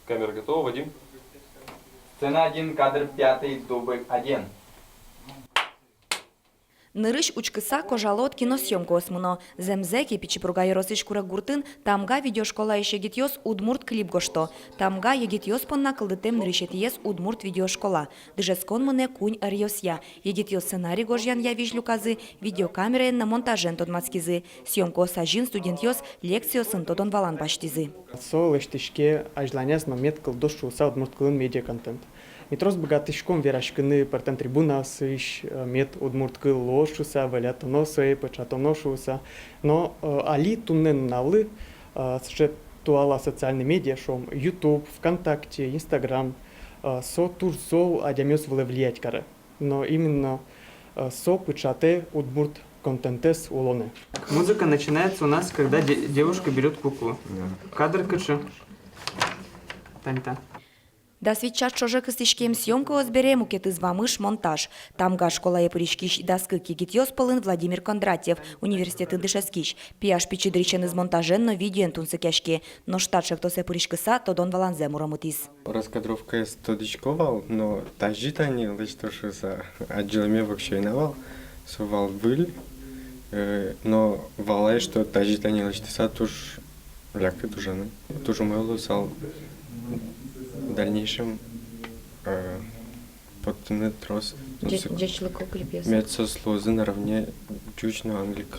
Камера готова, Вадим? Сцена 1, кадр 5, дубль 1. Нырыш учкыса кожалот киносъемка осмуно. Земзеки пичипруга еросыш кура гуртын, тамга видеошкола еще гитьос удмурт клип гошто. Тамга егитьос понна кылдытем нырышетиес удмурт видеошкола. Дыжескон мыне кунь арьосья. Егитьос сценарий гожьян я вижлюказы, видеокамеры на монтажен тодмацкизы. Съемко сажин студентьос лекциосын тодон валан баштизы. Сол эштишке ажланяз момент кылдошу са удмурт кылын медиа контент. Митрос богатышком верашкины партен трибуна сыш мет удмурт кыл лошуса, валятоносы, печатоношуса. Но али туннен навлы сже туала социальные медиа шом YouTube, ВКонтакте, Инстаграм. Со тур зол адямёс влиять кары. Но именно со печате удмурт контентес улоны. Музыка начинается у нас, когда девушка берет куклу. Кадр кычы. Таньта. Да свитчас чоже кыстишкем съемка озбере мукеты звамыш монтаж. Тамга школа епыришкиш даскы кигитьос полын Владимир Кондратьев, университет индышескиш. Пияш пичидричен из монтаженно видеоен тунсыкяшке. Но штатшек то сепыришкыса тодон валанзе мурамутис. Раскадровка я стодичковал, но тажита не лишь то, что за отделами вообще иновал. Сувал был, но валай, что тажита не лишь то, туж ляки тужаны. Тужу мэлу сал в дальнейшем подтянет трос. Мецо слозы наравне чучного англика.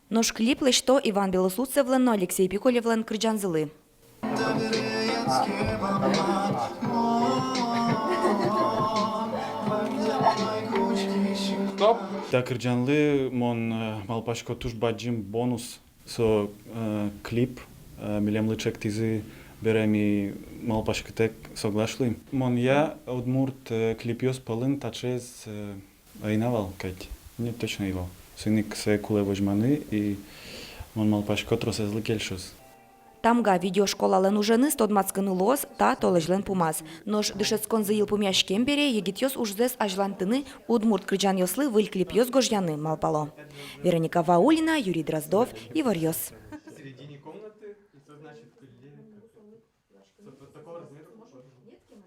Нож клип лишь то Иван Белосуцевлен, но Алексей Пиколевлен Крыджанзылы. Стоп! Так, Кырджанлы, мон малпашко туш баджим бонус со клип милем лычек тизы береми малпашко тек соглашли. Мон я удмурт клипьос палын тачез айнавал кать. Не точно его. Сыник се куле вожманы и мон малпашко тросезлы кельшус. Тамга видеошколален ужены стодмацкыны лоз та толежлен пумаз. Нож дышецкон заил пумяшкем бере егитьос ужзес ажлантыны удмурт крыджан йослы выль клипьос гожьяны малпало. Вероника Ваулина, Юрий Дроздов и Варьос.